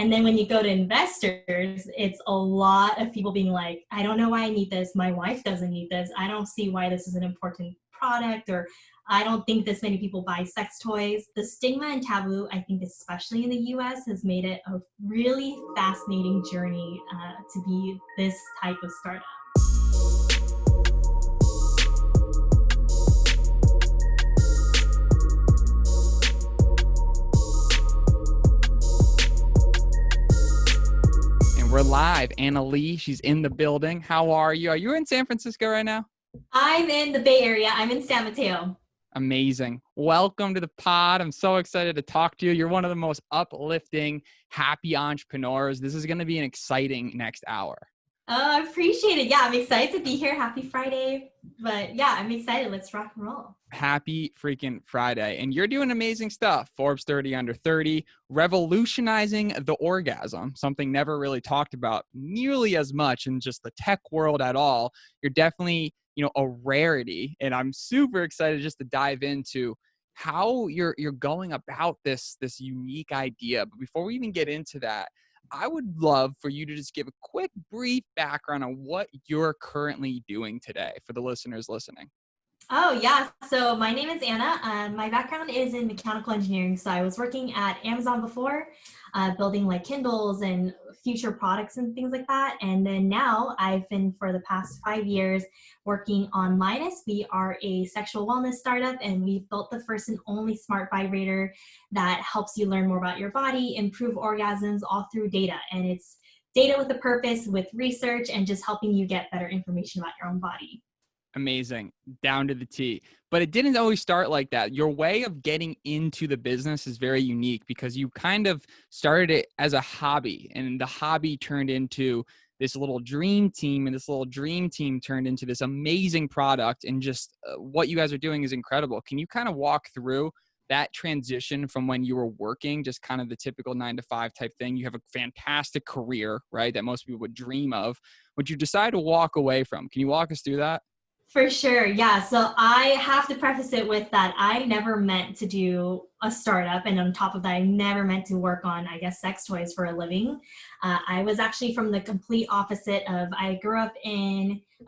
And then when you go to investors, it's a lot of people being like, I don't know why I need this. My wife doesn't need this. I don't see why this is an important product, or I don't think this many people buy sex toys. The stigma and taboo, I think, especially in the US, has made it a really fascinating journey to be this type of startup. We're live. Anna Lee, she's in the building. How are you? Are you in San Francisco right now? I'm in the Bay Area. I'm in San Mateo. Amazing. Welcome to the pod. I'm so excited to talk to you. You're one of the most uplifting, happy entrepreneurs. This is going to be an exciting next hour. Oh, I appreciate it. Yeah, I'm excited to be here. Happy Friday. But yeah, I'm excited. Let's rock and roll. Happy freaking Friday. And you're doing amazing stuff. Forbes 30 under 30, revolutionizing the orgasm, something never really talked about nearly as much in just the tech world at all. You're definitely, a rarity. And I'm super excited just to dive into how you're going about this unique idea. But before we even get into that, I would love for you to just give a quick, brief background on what you're currently doing today for the listeners listening. Oh, yeah. So my name is Anna. My background is in mechanical engineering. So I was working at Amazon before, building like Kindles and future products and things like that. And then now I've been for the past 5 years working on Lioness. We are a sexual wellness startup, and we've built the first and only smart vibrator that helps you learn more about your body, improve orgasms, all through data. And it's data with a purpose, with research, and just helping you get better information about your own body. Amazing. Down to the T. But it didn't always start like that. Your way of getting into the business is very unique because you kind of started it as a hobby, and the hobby turned into this little dream team, and this little dream team turned into this amazing product, and just what you guys are doing is incredible. Can you kind of walk through that transition from when you were working, just kind of the typical 9-to-5 type thing? You have a fantastic career, right, that most people would dream of, but you decide to walk away from. Can you walk us through that? For sure. Yeah. So I have to preface it with that I never meant to do a startup. And on top of that, I never meant to work on, sex toys for a living. I was actually from the complete opposite of, I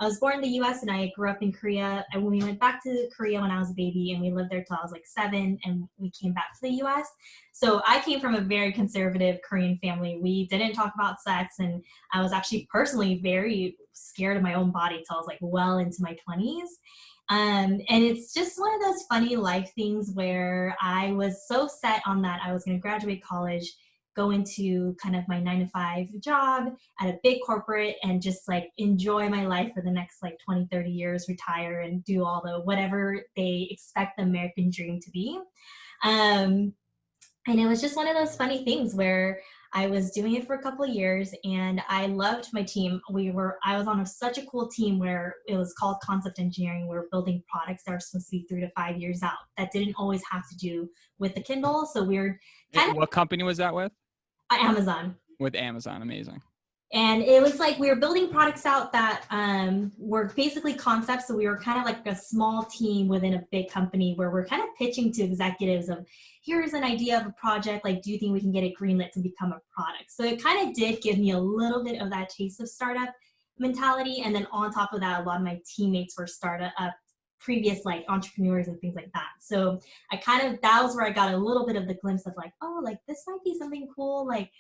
was born in the US and I grew up in Korea. And we went back to Korea when I was a baby, and we lived there till I was like 7, and we came back to the US. So I came from a very conservative Korean family. We didn't talk about sex, and I was actually personally very scared of my own body till I was like well into my 20s. And it's just one of those funny life things where I was so set on that I was going to graduate college, go into kind of my 9-to-5 job at a big corporate, and just like enjoy my life for the next like 20, 30 years, retire and do all the whatever they expect the American dream to be. And it was just one of those funny things where I was doing it for a couple of years, and I loved my team. I was on such a cool team where it was called concept engineering. We were building products that are supposed to be 3 to 5 years out. That didn't always have to do with the Kindle. So we were What company was that with? Amazon. With Amazon. Amazing. And it was like we were building products out that were basically concepts. So we were kind of like a small team within a big company where we're kind of pitching to executives of, here's an idea of a project. Like, do you think we can get it greenlit to become a product? So it kind of did give me a little bit of that taste of startup mentality. And then on top of that, a lot of my teammates were previous like entrepreneurs and things like that. So that was where I got a little bit of the glimpse of like, oh, like this might be something cool. Like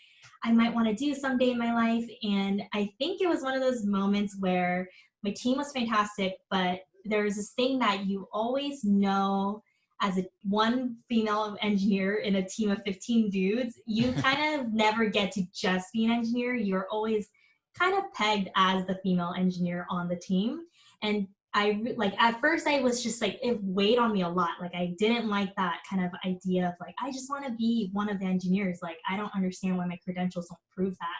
I might want to do someday in my life. And I think it was one of those moments where my team was fantastic, but there's this thing that you always know as one female engineer in a team of 15 dudes, you kind of never get to just be an engineer. You're always kind of pegged as the female engineer on the team. And at first I was just like, it weighed on me a lot. Like I didn't like that kind of idea of like, I just want to be one of the engineers. Like, I don't understand why my credentials don't prove that.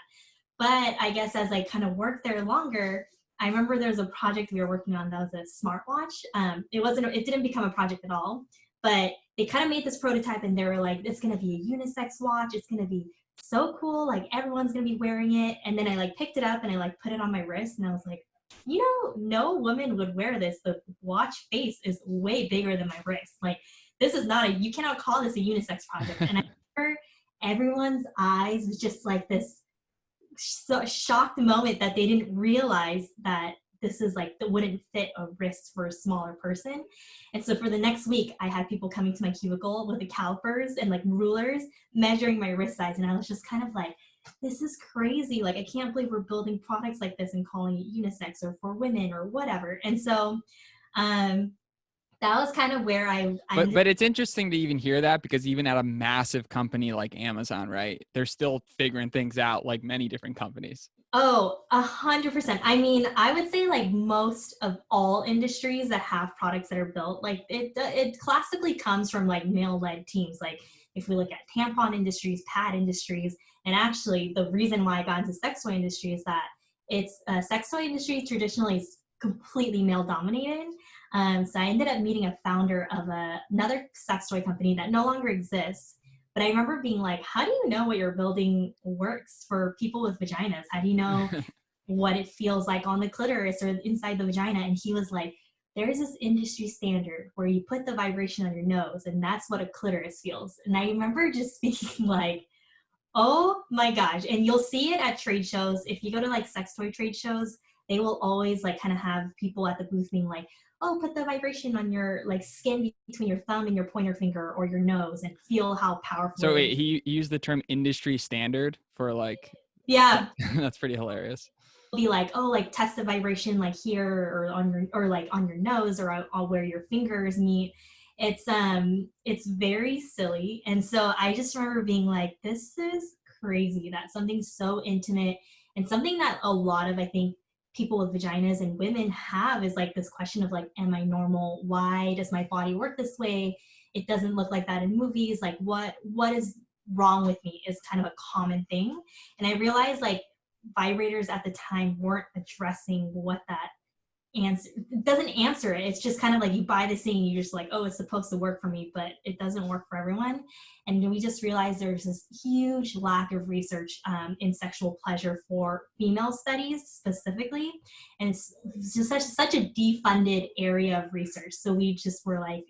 But I guess as I kind of worked there longer, I remember there was a project we were working on that was a smartwatch. It didn't become a project at all, but they kind of made this prototype and they were like, it's going to be a unisex watch. It's going to be so cool. Like everyone's going to be wearing it. And then I like picked it up and I like put it on my wrist and I was like, no woman would wear this. The watch face is way bigger than my wrist. Like, this is you cannot call this a unisex project. And I remember everyone's eyes was just like this shocked moment that they didn't realize that this is like that wouldn't fit a wrist for a smaller person. And so for the next week, I had people coming to my cubicle with the calipers and like rulers measuring my wrist size. And I was just kind of like, this is crazy. Like, I can't believe we're building products like this and calling it unisex or for women or whatever. And so that was kind of where But it's interesting to even hear that, because even at a massive company like Amazon, right, they're still figuring things out like many different companies. Oh, 100%. I mean, I would say like most of all industries that have products that are built, like it classically comes from like male-led teams. Like if we look at tampon industries, pad industries, and actually the reason why I got into sex toy industry is that it's sex toy industry traditionally is completely male dominated. So I ended up meeting a founder of another sex toy company that no longer exists. But I remember being like, how do you know what you're building works for people with vaginas? How do you know what it feels like on the clitoris or inside the vagina? And he was like, there's this industry standard where you put the vibration on your nose, and that's what a clitoris feels. And I remember just being like, oh my gosh. And you'll see it at trade shows. If you go to like sex toy trade shows, they will always like kind of have people at the booth being like, oh, put the vibration on your like skin between your thumb and your pointer finger or your nose and feel how powerful So it wait, is. he used the term industry standard for like, Yeah. that's pretty hilarious. Be like, oh, like test the vibration like here or on your or like on your nose or where your fingers meet. It's very silly. And so I just remember being like, this is crazy that something so intimate and something that a lot of I think people with vaginas and women have is like this question of like, am I normal? Why does my body work this way? It doesn't look like that in movies. Like what is wrong with me is kind of a common thing. And I realized like vibrators at the time weren't addressing what that answer it doesn't answer it. It's just kind of like you buy this thing and you're just like, oh, it's supposed to work for me, but it doesn't work for everyone. And we just realized there's this huge lack of research in sexual pleasure for female studies specifically, and it's just such a defunded area of research. So we just were like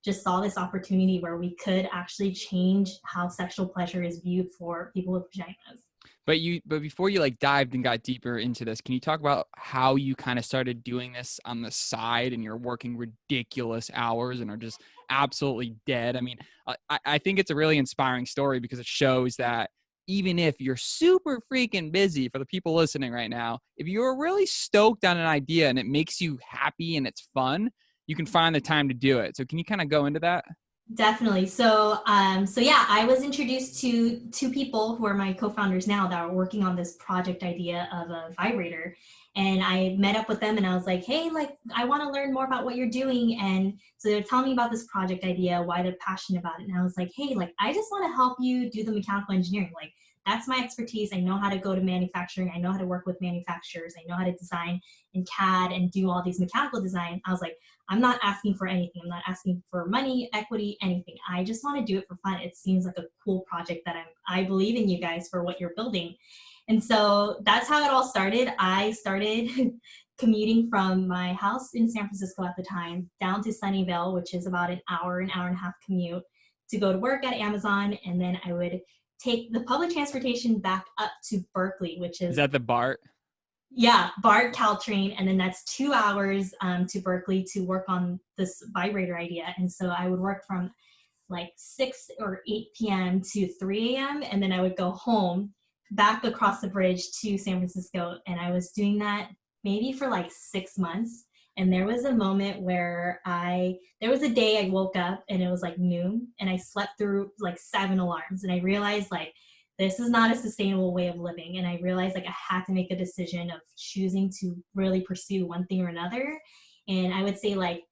just saw this opportunity where we could actually change how sexual pleasure is viewed for people with vaginas. But before you like dived and got deeper into this, can you talk about how you kind of started doing this on the side and you're working ridiculous hours and are just absolutely dead? I mean, I think it's a really inspiring story because it shows that even if you're super freaking busy, for the people listening right now, if you're really stoked on an idea and it makes you happy and it's fun, you can find the time to do it. So can you kind of go into that? Definitely. So yeah, I was introduced to two people who are my co-founders now that are working on this project idea of a vibrator. And I met up with them and I was like, hey, like, I want to learn more about what you're doing. And so they're telling me about this project idea, why they're passionate about it. And I was like, hey, like, I just want to help you do the mechanical engineering. Like, that's my expertise. I know how to go to manufacturing. I know how to work with manufacturers. I know how to design in CAD and do all these mechanical design. I was like, I'm not asking for anything. I'm not asking for money, equity, anything. I just want to do it for fun. It seems like a cool project that I believe in you guys for what you're building. And so that's how it all started. I started commuting from my house in San Francisco at the time down to Sunnyvale, which is about an hour and a half commute to go to work at Amazon. And then I would take the public transportation back up to Berkeley, which Is is, that the BART? yeah, BART Caltrain. And then that's 2 hours to Berkeley to work on this vibrator idea. And so I would work from like 6 or 8 p.m. to 3 a.m. And then I would go home back across the bridge to San Francisco. And I was doing that maybe for like 6 months. And there was a moment where there was a day I woke up and it was like noon and I slept through like 7 alarms. And I realized like, this is not a sustainable way of living. And I realized like I had to make a decision of choosing to really pursue one thing or another. And I would say like,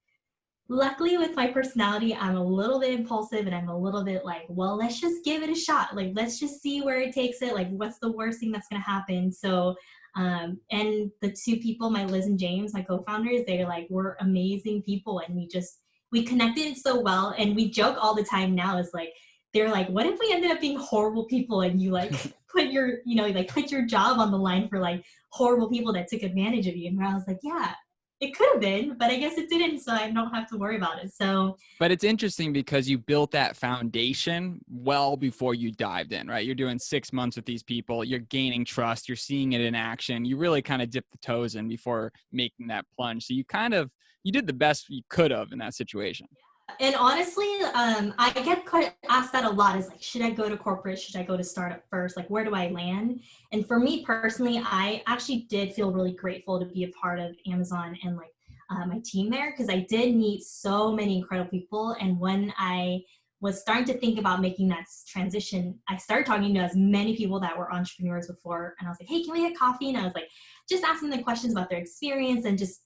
luckily with my personality, I'm a little bit impulsive and I'm a little bit like, well, let's just give it a shot. Like, let's just see where it takes it. Like, what's the worst thing that's going to happen? So, and the two people, my Liz and James, my co-founders, they're like, we're amazing people. And we connected so well. And we joke all the time now is like, they're like, what if we ended up being horrible people and you like put your, like put your job on the line for like horrible people that took advantage of you? And I was like, yeah, It could have been, but I guess it didn't, so I don't have to worry about it. So, But it's interesting because you built that foundation well before you dived in, right? You're doing 6 months with these people. You're gaining trust. You're seeing it in action. You really kind of dipped the toes in before making that plunge. So you did the best you could have in that situation. and honestly, I get quite asked that a lot, is like, should I go to corporate? Should I go to startup first? Like, where do I land? And for me personally, I actually did feel really grateful to be a part of Amazon and like my team there, because I did meet so many incredible people. And when I was starting to think about making that transition, I started talking to as many people that were entrepreneurs before. And I was like, hey, can we get coffee? And I was like, just asking them questions about their experience and just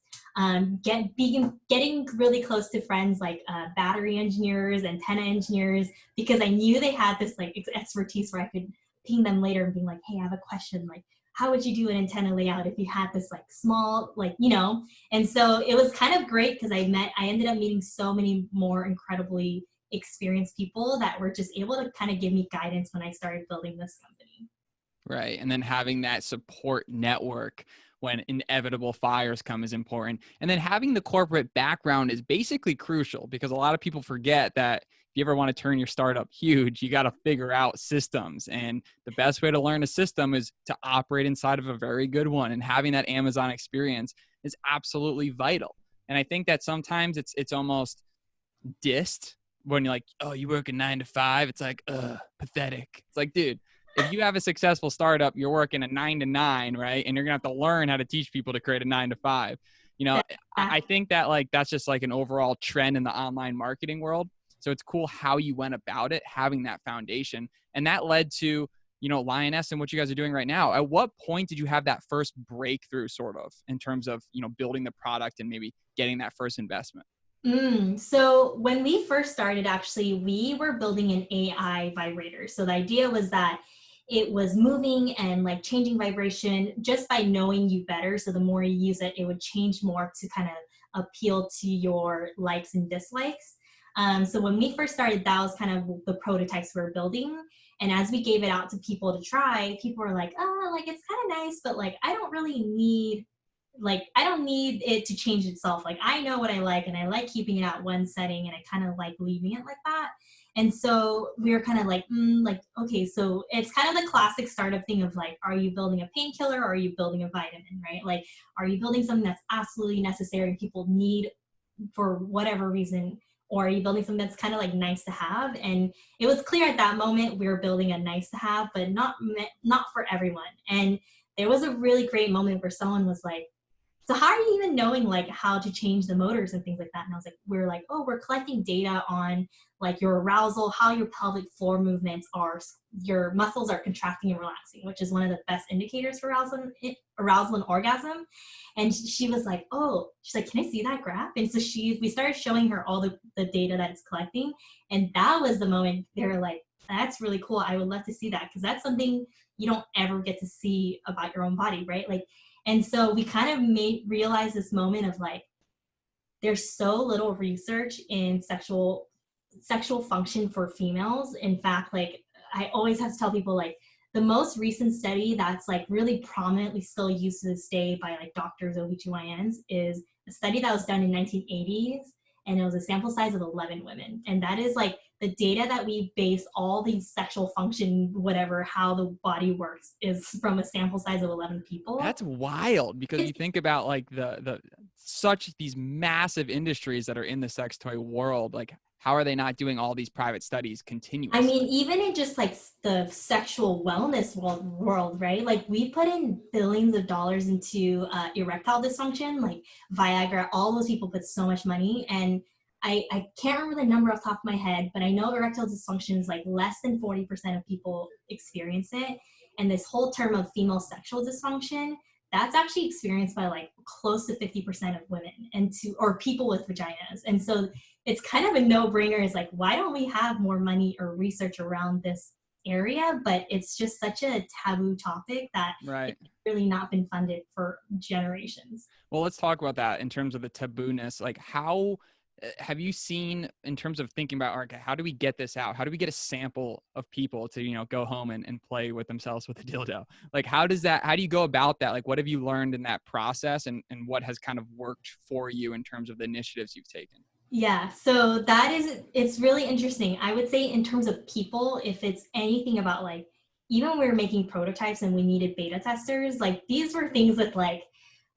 getting really close to friends like battery engineers, antenna engineers, because I knew they had this like expertise where I could ping them later and be like, hey, I have a question. Like, how would you do an antenna layout if you had this like small, like, you know? And so it was kind of great because I ended up meeting so many more incredibly experienced people that were just able to kind of give me guidance when I started building this company. Right. And then having that support network when inevitable fires come is important. And then having the corporate background is basically crucial, because a lot of people forget that if you ever want to turn your startup huge, you got to figure out systems. And the best way to learn a system is to operate inside of a very good one. And having that Amazon experience is absolutely vital. And I think that sometimes it's almost dissed when you're like, oh, you work a 9 to 5. It's like, pathetic. It's like, dude, if you have a successful startup, you're working a 9 to 9, right? And you're gonna have to learn how to teach people to create a 9 to 5. You know, I think that like that's just like an overall trend in the online marketing world. So it's cool how you went about it, having that foundation, and that led to, you know, Lioness and what you guys are doing right now. At what point did you have that first breakthrough, sort of, in terms of, you know, building the product and maybe getting that first investment? So when we first started, actually, we were building an AI vibrator. So the idea was that it was moving and like changing vibration just by knowing you better. So the more you use it, it would change more to kind of appeal to your likes and dislikes. So when we first started, that was kind of the prototypes we were building. And as we gave it out to people to try, people were like, oh, like it's kind of nice, but like I don't need it to change itself. Like I know what I like and I like keeping it at one setting and I kind of like leaving it like that. And so we were kind of like, okay, so it's kind of the classic startup thing of like, are you building a painkiller or are you building a vitamin, right? Like, are you building something that's absolutely necessary and people need for whatever reason? Or are you building something that's kind of like nice to have? And it was clear at that moment we were building a nice to have, but not for everyone. And there was a really great moment where someone was like, so how are you even knowing like how to change the motors and things like that? And I was like, we're like, oh, we're collecting data on like your arousal, how your pelvic floor movements are, your muscles are contracting and relaxing, which is one of the best indicators for arousal and orgasm. And she was like, oh, she's like, can I see that graph? And so we started showing her all the data that it's collecting. And that was the moment they were like, that's really cool. I would love to see that, because that's something you don't ever get to see about your own body, right? Like, and so we kind of realize this moment of like, there's so little research in sexual function for females. In fact, like I always have to tell people like the most recent study that's like really prominently still used to this day by like doctors, OBGYNs, is a study that was done in 1980s, and it was a sample size of 11 women. And that is like the data that we base all these sexual function, whatever, how the body works, is from a sample size of 11 people. That's wild, because you think about like such these massive industries that are in the sex toy world. Like, how are they not doing all these private studies continuously? I mean, even in just like the sexual wellness world, right? Like we put in billions of dollars into erectile dysfunction, like Viagra. All those people put so much money, and I can't remember the number off the top of my head, but I know erectile dysfunction is like less than 40% of people experience it. And this whole term of female sexual dysfunction, that's actually experienced by like close to 50% of women or people with vaginas. And so it's kind of a no-brainer. It's like, why don't we have more money or research around this area? But it's just such a taboo topic that Right. it's really not been funded for generations. Well, let's talk about that in terms of the tabooness. Like, how have you seen, in terms of thinking about, okay, how do we get this out? How do we get a sample of people to, go home and play with themselves with a dildo? Like, how do you go about that? Like, what have you learned in that process, and what has kind of worked for you in terms of the initiatives you've taken? Yeah, so it's really interesting. I would say in terms of people, if it's anything about like, even when we were making prototypes and we needed beta testers, like these were things with like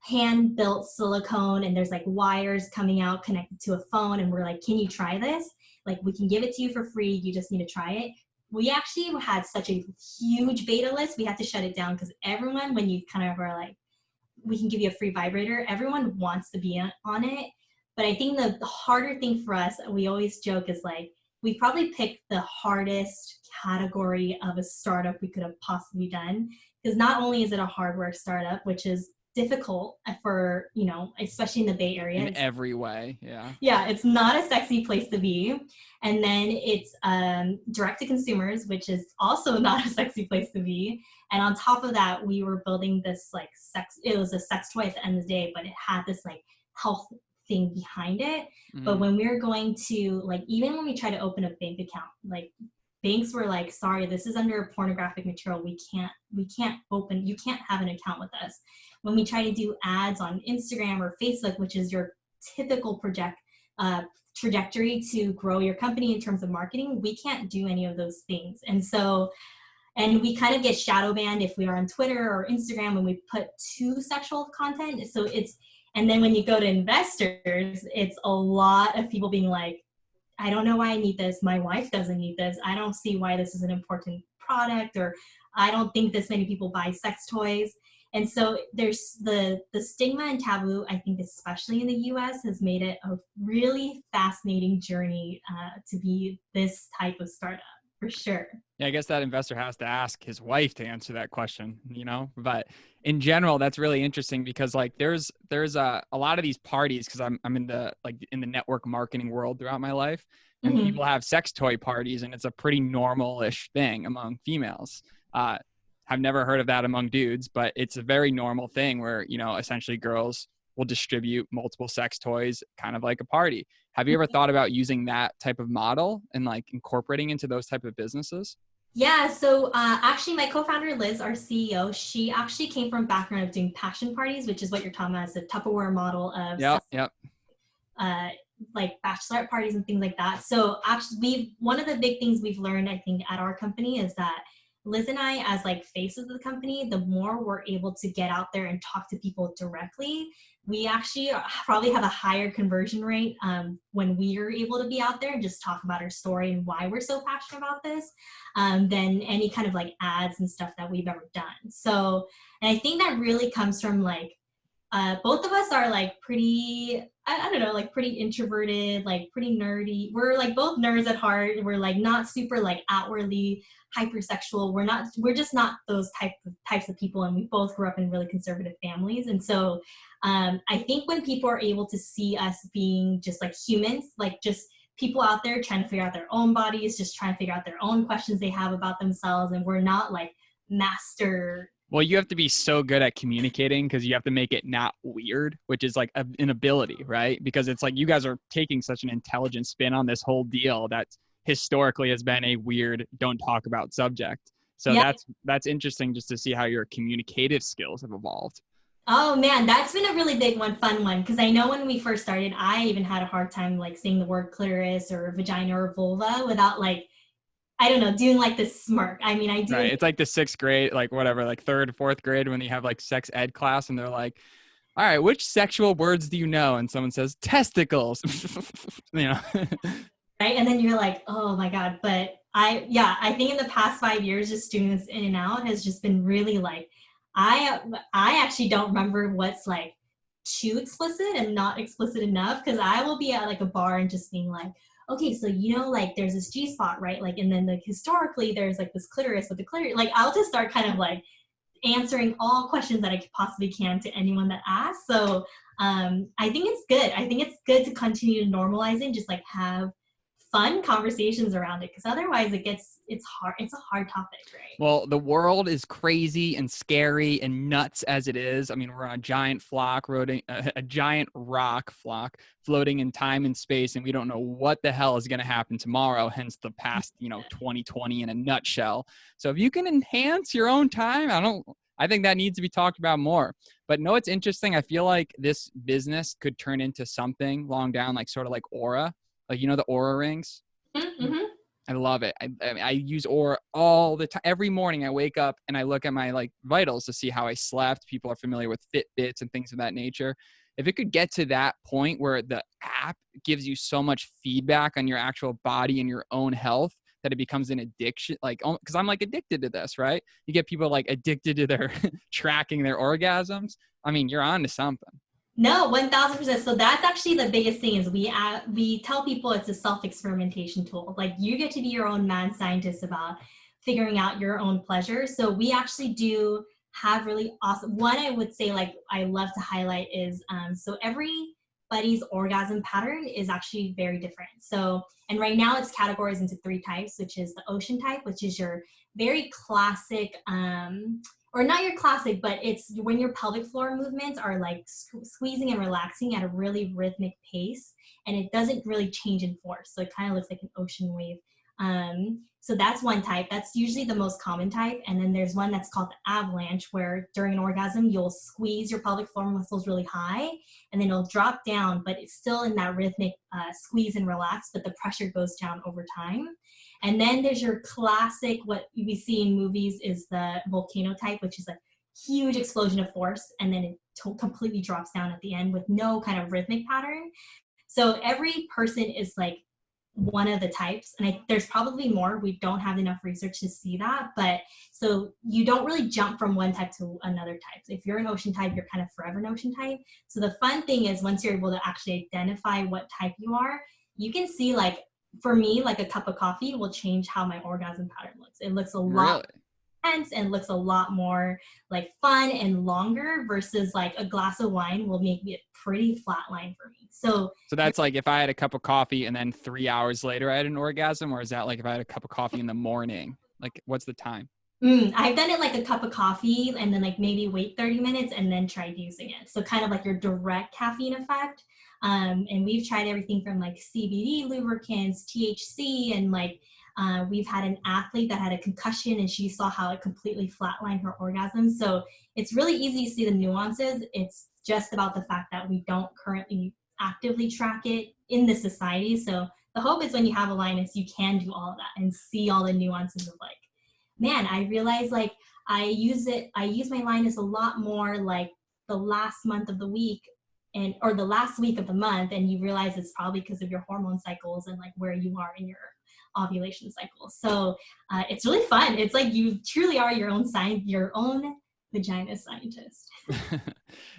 hand built silicone and there's like wires coming out connected to a phone. And we're like, can you try this? Like, we can give it to you for free. You just need to try it. We actually had such a huge beta list. We had to shut it down because everyone, when you kind of are like, we can give you a free vibrator, everyone wants to be on it. But I think the harder thing for us, we always joke, is like, we probably picked the hardest category of a startup we could have possibly done. Because not only is it a hardware startup, which is difficult for, especially in the Bay Area. In every way, yeah. Yeah, it's not a sexy place to be. And then it's direct to consumers, which is also not a sexy place to be. And on top of that, we were building this like it was a sex toy at the end of the day, but it had this like health thing behind it. Mm-hmm. But when we were going to, like, even when we tried to open a bank account, like banks were like, sorry, this is under pornographic material. We can't open, you can't have an account with us. When we try to do ads on Instagram or Facebook, which is your typical trajectory to grow your company in terms of marketing, we can't do any of those things. And we kind of get shadow banned if we are on Twitter or Instagram when we put too sexual content. And then when you go to investors, it's a lot of people being like, I don't know why I need this. My wife doesn't need this. I don't see why this is an important product, or I don't think this many people buy sex toys. And so there's the stigma and taboo, I think, especially in the US, has made it a really fascinating journey to be this type of startup, for sure. Yeah, I guess that investor has to ask his wife to answer that question, but in general, that's really interesting because like there's a lot of these parties, because I'm in the network marketing world throughout my life, and Mm-hmm. people have sex toy parties, and it's a pretty normal-ish thing among females. I've never heard of that among dudes, but it's a very normal thing where, essentially girls will distribute multiple sex toys, kind of like a party. Have you ever thought about using that type of model and like incorporating into those type of businesses? Yeah, so actually my co-founder Liz, our CEO, she actually came from a background of doing passion parties, which is what you're talking about, as a Tupperware model of Yep. Like bachelorette parties and things like that. So actually one of the big things we've learned, I think, at our company is that Liz and I, as like faces of the company, the more we're able to get out there and talk to people directly, we actually probably have a higher conversion rate when we are able to be out there and just talk about our story and why we're so passionate about this than any kind of like ads and stuff that we've ever done. So, and I think that really comes from like, both of us are like pretty, I don't know, like pretty introverted, like pretty nerdy. We're like both nerds at heart. We're like not super like outwardly hypersexual. We're just not those types of people. And we both grew up in really conservative families. And so I think when people are able to see us being just like humans, like just people out there trying to figure out their own bodies, just trying to figure out their own questions they have about themselves, and we're not like master. Well, you have to be so good at communicating because you have to make it not weird, which is like an ability, right? Because it's like you guys are taking such an intelligent spin on this whole deal that historically has been a weird, don't talk about subject. So Yeah. that's interesting just to see how your communicative skills have evolved. Oh man, that's been a really big one, fun one. Because I know when we first started, I even had a hard time like saying the word clitoris or vagina or vulva without like, I don't know, doing like this smirk. I mean, I do. Right. It's like the sixth grade, like whatever, like third, fourth grade when you have like sex ed class and they're like, all right, which sexual words do you know? And someone says testicles, Right. And then you're like, oh my God. But I think in the past 5 years, just doing this in and out has just been really like, I actually don't remember what's like too explicit and not explicit enough. Cause I will be at like a bar and just being like, okay, so like there's this G spot, right? Like, and then like historically there's like this clitoris with the clitoris. Like I'll just start kind of like answering all questions that I possibly can to anyone that asks. So I think it's good. I think it's good to continue to normalize it and just like have fun conversations around it, because otherwise it's hard. It's a hard topic, right? Well, the world is crazy and scary and nuts as it is. I mean, we're on a giant a giant rock flock floating in time and space, and we don't know what the hell is going to happen tomorrow. Hence the past, 2020 in a nutshell. So if you can enhance your own time, I think that needs to be talked about more. But no, it's interesting. I feel like this business could turn into something long down, like sort of like Aura, like, the Aura rings. Mm-hmm. I love it. I use Aura all the time. Every morning I wake up and I look at my like vitals to see how I slept. People are familiar with Fitbits and things of that nature. If it could get to that point where the app gives you so much feedback on your actual body and your own health that it becomes an addiction, like, because I'm like addicted to this, right? You get people like addicted to their tracking their orgasms. I mean, you're on to something. No, 1000%. So that's actually the biggest thing is we tell people it's a self-experimentation tool. Like, you get to be your own mad scientist about figuring out your own pleasure. So we actually do have really awesome, one I would say, like, I love to highlight is, so everybody's orgasm pattern is actually very different. So, and right now it's categorized into 3 types, which is the ocean type, which is your very classic, or not your classic, but it's when your pelvic floor movements are like squeezing and relaxing at a really rhythmic pace, and it doesn't really change in force. So it kind of looks like an ocean wave. So that's one type. That's usually the most common type. And then there's one that's called the avalanche, where during an orgasm, you'll squeeze your pelvic floor muscles really high, and then it'll drop down, but it's still in that rhythmic squeeze and relax, but the pressure goes down over time. And then there's your classic, what we see in movies is the volcano type, which is a huge explosion of force, and then it completely drops down at the end with no kind of rhythmic pattern. So every person is like one of the types, and there's probably more. We don't have enough research to see that, but so you don't really jump from one type to another type. If you're an ocean type, you're kind of forever an ocean type. So the fun thing is, once you're able to actually identify what type you are, you can see, like, for me, like a cup of coffee will change how my orgasm pattern looks. It looks a lot intense and looks a lot more like fun and longer, versus like a glass of wine will make me a pretty flat line for me. So that's like if I had a cup of coffee and then 3 hours later I had an orgasm, or is that like if I had a cup of coffee in the morning? Like, what's the time? I've done it like a cup of coffee and then like maybe wait 30 minutes and then tried using it. So kind of like your direct caffeine effect. And we've tried everything from like CBD lubricants, THC, and like we've had an athlete that had a concussion and she saw how it completely flatlined her orgasm. So it's really easy to see the nuances. It's just about the fact that we don't currently actively track it in the society. So the hope is when you have a Lioness, you can do all of that and see all the nuances of like, man, I realize like I use my Lioness a lot more like the last month of the week or the last week of the month, and you realize it's probably because of your hormone cycles and like where you are in your ovulation cycle. So it's really fun. It's like you truly are your own vagina scientist.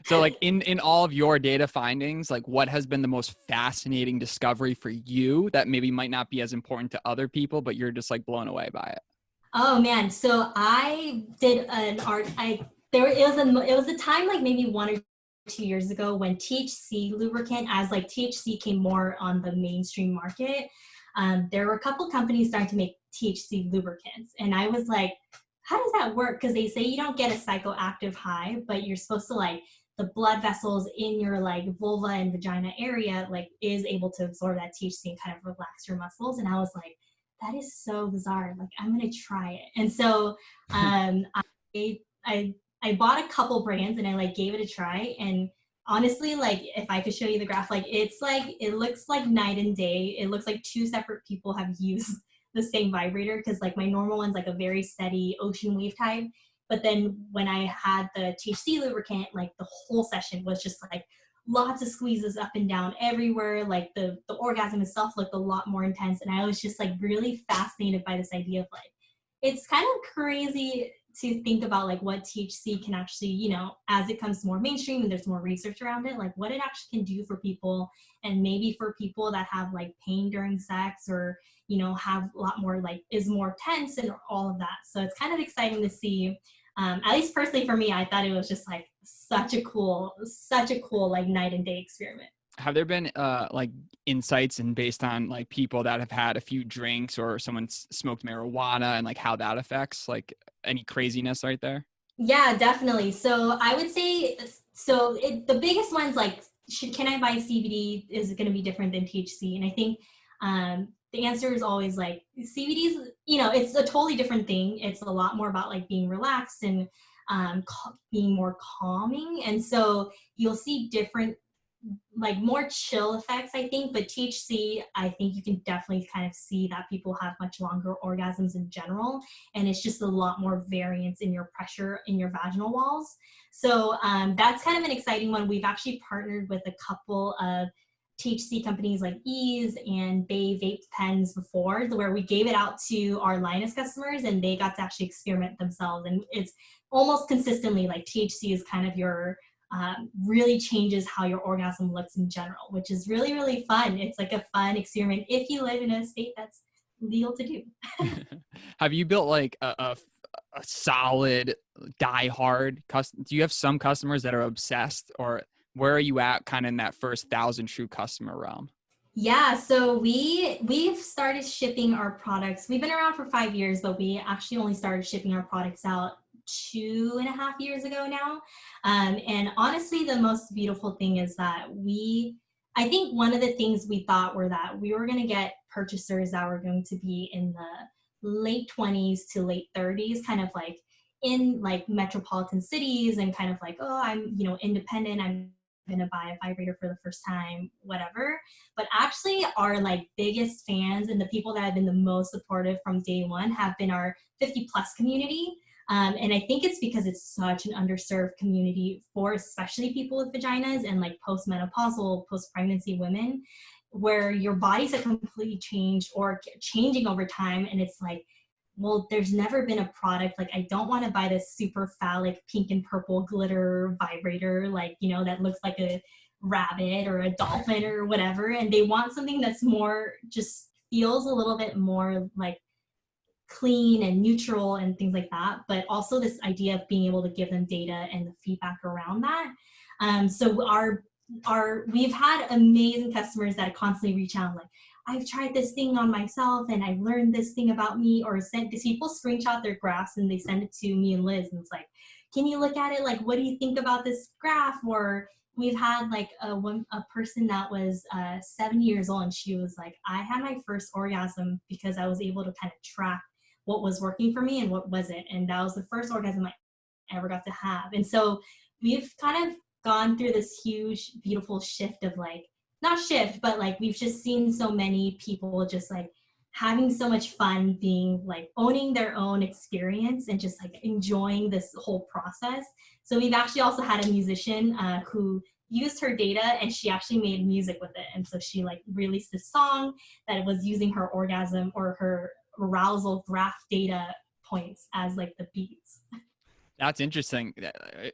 So like in all of your data findings, like what has been the most fascinating discovery for you that maybe might not be as important to other people, but you're just like blown away by it? Oh man, so I did an art. It was a time like maybe 1 or 2 years ago when THC lubricant, as like THC came more on the mainstream market. There were a couple companies starting to make THC lubricants, and I was like, how does that work? Because they say you don't get a psychoactive high, but you're supposed to like the blood vessels in your like vulva and vagina area like is able to absorb that THC and kind of relax your muscles. And I was like, that is so bizarre. Like, I'm gonna try it. And so I bought a couple brands and I like gave it a try. And honestly, like if I could show you the graph, like it looks like night and day. It looks like 2 separate people have used the same vibrator, because like my normal one's like a very steady ocean wave type. But then when I had the THC lubricant, like the whole session was just like lots of squeezes up and down everywhere. Like the orgasm itself looked a lot more intense. And I was just like really fascinated by this idea of like, it's kind of crazy to think about like what THC can actually, you know, as it comes more mainstream and there's more research around it, like what it actually can do for people. And maybe for people that have like pain during sex, or, you know, have a lot more like is more tense and all of that. So it's kind of exciting to see. At least personally for me, I thought it was just like such a cool like night and day experiment. Have there been like insights and based on like people that have had a few drinks or someone smoked marijuana and like how that affects like any craziness right there? Yeah, definitely. So I would say, the biggest ones like, can I buy CBD is going to be different than THC. And I think the answer is always like CBD is, it's a totally different thing. It's a lot more about like being relaxed and being more calming. And so you'll see different, like more chill effects, I think. But THC, I think you can definitely kind of see that people have much longer orgasms in general, and it's just a lot more variance in your pressure in your vaginal walls. So that's kind of an exciting one. We've actually partnered with a couple of THC companies like Ease and Bay Vape Pens before, where we gave it out to our Lioness customers and they got to actually experiment themselves. And it's almost consistently like THC is kind of your really changes how your orgasm looks in general, which is really, really fun. It's like a fun experiment if you live in a state that's legal to do. Have you built like a solid die-hard custom? Do you have some customers that are obsessed, or where are you at kind of in that first 1,000 true customer realm? Yeah, so we've started shipping our products. We've been around for 5 years, but we actually only started shipping our products out 2.5 years ago now. And honestly, the most beautiful thing is that I think one of the things we thought were that we were going to get purchasers that were going to be in the late 20s to late 30s, kind of like in like metropolitan cities and kind of like, oh, I'm, independent. I'm going to buy a vibrator for the first time, whatever. But actually our like biggest fans and the people that have been the most supportive from day one have been our 50 plus community. And I think it's because it's such an underserved community for especially people with vaginas and like postmenopausal, post-pregnancy women, where your bodies are completely changed or changing over time. And it's like, well, there's never been a product, like I don't want to buy this super phallic pink and purple glitter vibrator, like, that looks like a rabbit or a dolphin or whatever. And they want something that's more, just feels a little bit more like clean and neutral and things like that, but also this idea of being able to give them data and the feedback around that. So we've had amazing customers that constantly reach out like, I've tried this thing on myself and I've learned this thing about me, or sent these people screenshot their graphs and they send it to me and Liz and it's like, can you look at it? Like, what do you think about this graph? Or we've had like a person that was 7 years old and she was like, I had my first orgasm because I was able to kind of track what was working for me and what wasn't. And that was the first orgasm I ever got to have. And so we've kind of gone through this huge, beautiful shift of like, not shift, but like we've just seen so many people just like having so much fun being like owning their own experience and just like enjoying this whole process. So we've actually also had a musician who used her data and she actually made music with it. And so she like released a song that was using her orgasm or her arousal graph data points as like the beats. That's interesting.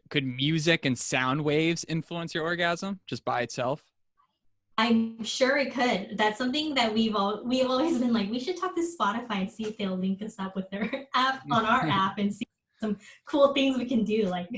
Could music and sound waves influence your orgasm just by itself? I'm sure it could. That's something that we've always been like, we should talk to Spotify and see if they'll link us up with their app on our app and see some cool things we can do. Like,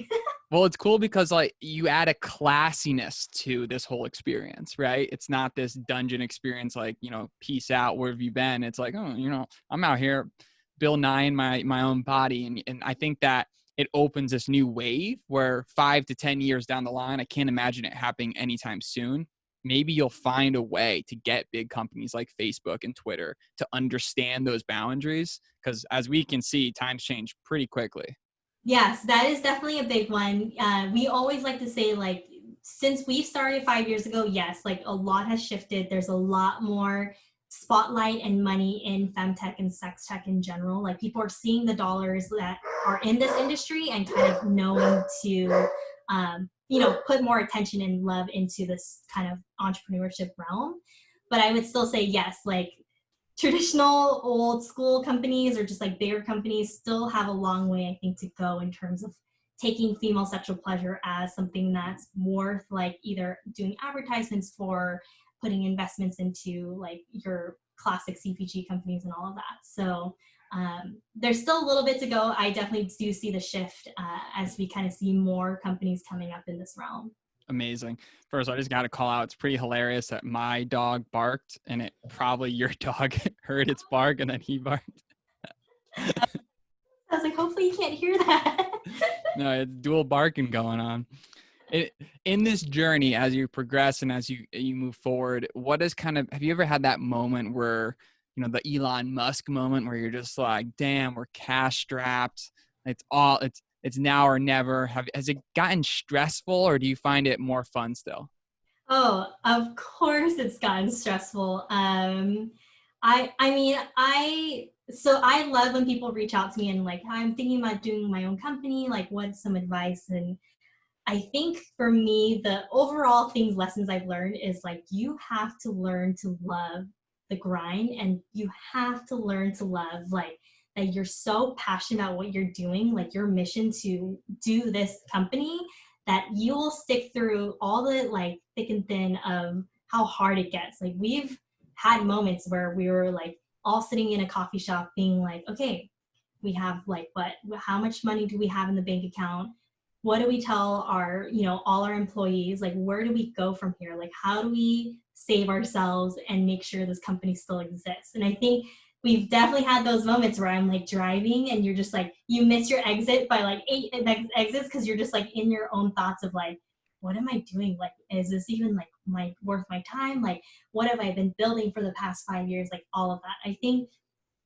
Well, it's cool because like you add a classiness to this whole experience, right? It's not this dungeon experience like, peace out, where have you been? It's like, oh, I'm out here Bill Nye in my own body. And I think that it opens this new wave where 5 to 10 years down the line, I can't imagine it happening anytime soon. Maybe you'll find a way to get big companies like Facebook and Twitter to understand those boundaries. Because as we can see, times change pretty quickly. yes, that is definitely a big one. We always like to say, like, since we started 5 years ago, yes, like a lot has shifted. There's a lot more spotlight and money in femtech and sex tech in general. Like people are seeing the dollars that are in this industry and kind of knowing to, put more attention and love into this kind of entrepreneurship realm. But I would still say yes, like traditional old school companies or just like bigger companies still have a long way, I think, to go in terms of taking female sexual pleasure as something that's worth like either doing advertisements for, putting investments into like your classic CPG companies and all of that. So there's still a little bit to go. I definitely do see the shift as we kind of see more companies coming up in this realm. Amazing. First, I just got to call out. It's pretty hilarious that my dog barked and it probably your dog heard its bark and then he barked. I was like, hopefully you can't hear that. No, it's dual barking going on. In this journey, as you progress and as you move forward, what is have you ever had that moment where, the Elon Musk moment where you're just like, damn, we're cash strapped. It's now or never. Has it gotten stressful or do you find it more fun still? Oh, of course it's gotten stressful. So I love when people reach out to me and like, I'm thinking about doing my own company, like what's some advice? And I think for me, the overall lessons I've learned is like, you have to learn to love the grind, and you have to learn to love like that you're so passionate about what you're doing, like your mission to do this company, that you'll stick through all the like thick and thin of how hard it gets. Like we've had moments where we were like all sitting in a coffee shop being like, okay, we have like how much money do we have in the bank account? What do we tell our, all our employees? Like, where do we go from here? Like, how do we save ourselves and make sure this company still exists? And I think we've definitely had those moments where I'm like driving and you're just like, you miss your exit by like 8 exits because you're just like in your own thoughts of like, what am I doing? Like, is this even like worth my time? Like, what have I been building for the past 5 years? Like all of that. I think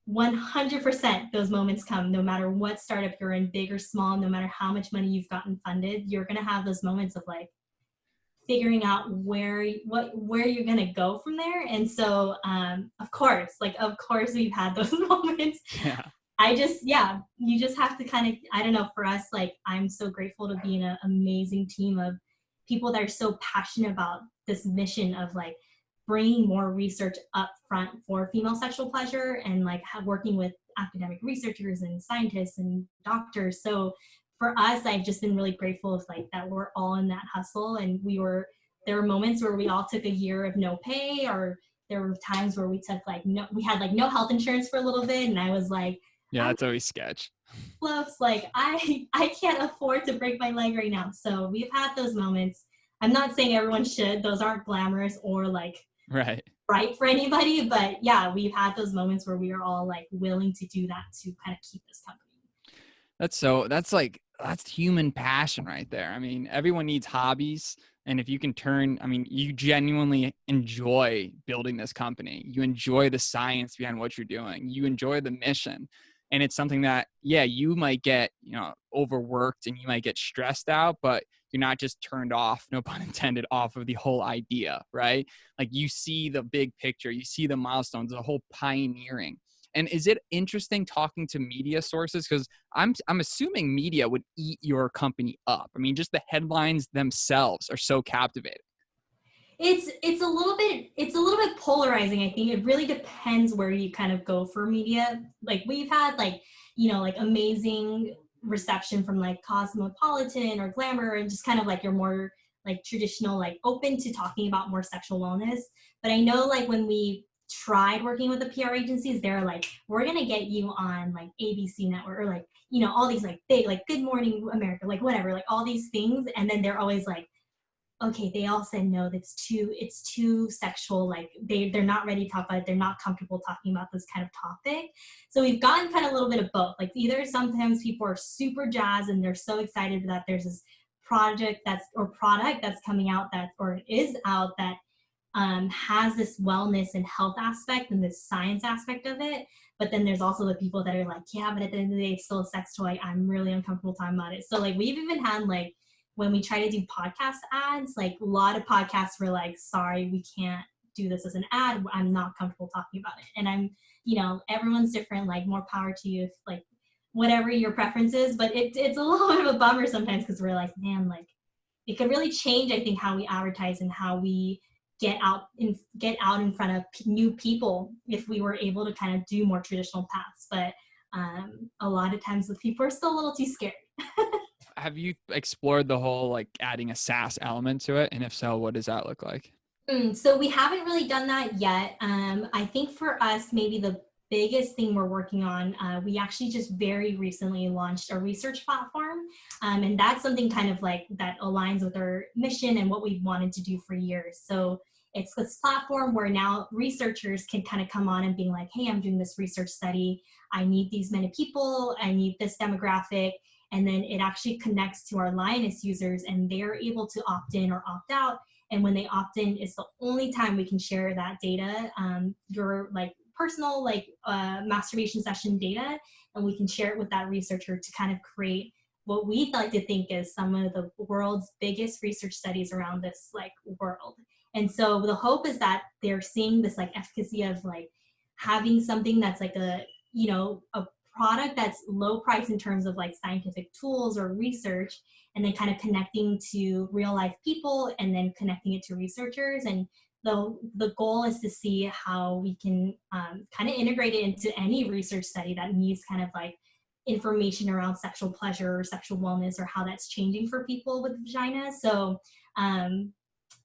100% those moments come no matter what startup you're in, big or small, no matter how much money you've gotten funded, you're going to have those moments of like figuring out where you're going to go from there. And so of course we've had those moments. Yeah. You just have to kind of, I don't know, for us, like I'm so grateful to be in an amazing team of people that are so passionate about this mission of like bringing more research up front for female sexual pleasure, and like working with academic researchers and scientists and doctors. So for us, I've just been really grateful of like that we're all in that hustle, and there were moments where we all took a year of no pay, or there were times where we had no health insurance for a little bit, and I was like, yeah, that's always sketch. close, like I can't afford to break my leg right now. So we've had those moments. I'm not saying everyone should, those aren't glamorous or like right for anybody, but yeah, we've had those moments where we are all like willing to do that to kind of keep this company. That's human passion right there. I mean, everyone needs hobbies. And if you can you genuinely enjoy building this company. You enjoy the science behind what you're doing. You enjoy the mission. And it's something that, yeah, you might get, overworked and you might get stressed out, but you're not just turned off, no pun intended, off of the whole idea, right? Like you see the big picture, you see the milestones, the whole pioneering. And is it interesting talking to media sources? Because I'm assuming media would eat your company up. I mean, just the headlines themselves are so captivating. It's a little bit polarizing. I think it really depends where you kind of go for media. Like we've had like amazing reception from like Cosmopolitan or Glamour, and just kind of like your more like traditional, like open to talking about more sexual wellness. But I know like when we tried working with the PR agencies, they're like, we're gonna get you on like ABC network, or like all these like big like Good Morning America, like whatever, like all these things, and then they're always like, okay, they all said no, it's too sexual, like they're not ready to talk about it, they're not comfortable talking about this kind of topic. So we've gotten kind of a little bit of both. Like either sometimes people are super jazzed and they're so excited that there's this product that's coming out or is out that has this wellness and health aspect and this science aspect of it. But then there's also the people that are like, yeah, but at the end of the day, it's still a sex toy. I'm really uncomfortable talking about it. So like we've even had like, when we try to do podcast ads, like a lot of podcasts were like, sorry, we can't do this as an ad. I'm not comfortable talking about it. And I'm, everyone's different, like more power to you if like whatever your preference is. But it's a little bit of a bummer sometimes because we're like, man, like it could really change, I think, how we advertise and how we get out in front of new people if we were able to kind of do more traditional paths. But a lot of times the people are still a little too scared. Have you explored the whole like adding a SaaS element to it? And if so, what does that look like? So we haven't really done that yet. I think for us, maybe the biggest thing we're working on, we actually just very recently launched a research platform. And that's something kind of like that aligns with our mission and what we've wanted to do for years. So it's this platform where now researchers can kind of come on and be like, hey, I'm doing this research study. I need these many people. I need this demographic. And then it actually connects to our Lioness users, and they're able to opt in or opt out. And when they opt in, it's the only time we can share that data, your like personal like masturbation session data, and we can share it with that researcher to kind of create what we like to think is some of the world's biggest research studies around this like world. And so the hope is that they're seeing this like efficacy of like having something that's like a, you know, a product that's low price in terms of like scientific tools or research, and then kind of connecting to real life people and then connecting it to researchers. And the goal is to see how we can kind of integrate it into any research study that needs kind of like information around sexual pleasure or sexual wellness or how that's changing for people with vagina. So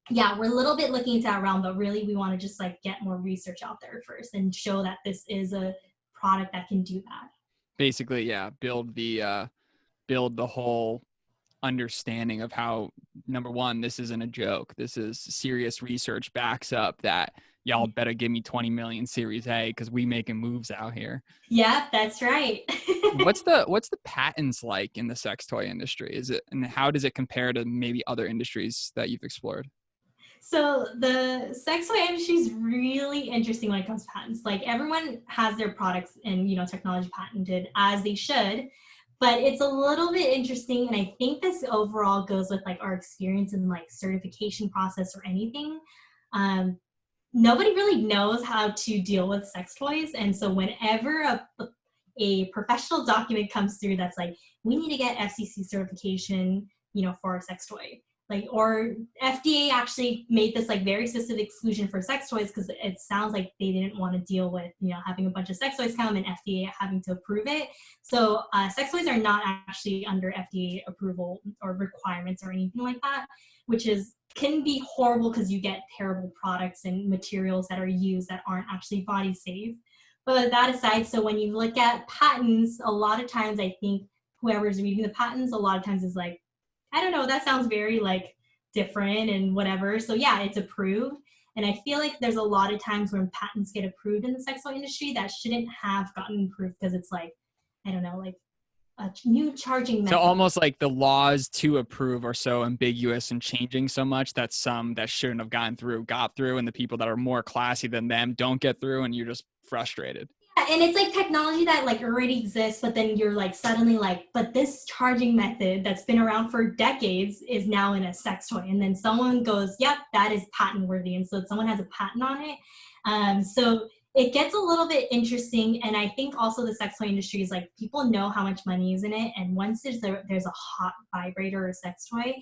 yeah, we're a little bit looking into that realm, but really we want to just like get more research out there first and show that this is a product that can do that. Basically, yeah, build the whole understanding of how, number one, this isn't a joke. This is serious research backs up that y'all better give me 20 million Series A because we making moves out here. Yeah, that's right. What's the patents like in the sex toy industry? Is it, and how does it compare to maybe other industries that you've explored? So the sex toy industry is really interesting when it comes to patents. Like everyone has their products and, you know, technology patented as they should, but it's a little bit interesting. And I think this overall goes with like our experience in like certification process or anything. Nobody really knows how to deal with sex toys. And so whenever a professional document comes through that's like, we need to get FCC certification, you know, for our sex toy, like, or FDA actually made this like very specific exclusion for sex toys because it sounds like they didn't want to deal with, you know, having a bunch of sex toys come and FDA having to approve it. So sex toys are not actually under FDA approval or requirements or anything like that, which can be horrible because you get terrible products and materials that are used that aren't actually body safe. But that aside, so when you look at patents, a lot of times I think whoever's reading the patents, a lot of times is like, I don't know, that sounds very like different and whatever. So yeah, it's approved. And I feel like there's a lot of times when patents get approved in the sex toy industry that shouldn't have gotten approved because it's like, I don't know, like a new charging method. So almost like the laws to approve are so ambiguous and changing so much that some that shouldn't have got through, and the people that are more classy than them don't get through, and you're just frustrated. Yeah, and it's like technology that like already exists, but then you're like suddenly like, but this charging method that's been around for decades is now in a sex toy. And then someone goes, yep, that is patent worthy. And so someone has a patent on it. So it gets a little bit interesting. And I think also the sex toy industry is like, people know how much money is in it. And once there's a hot vibrator or sex toy,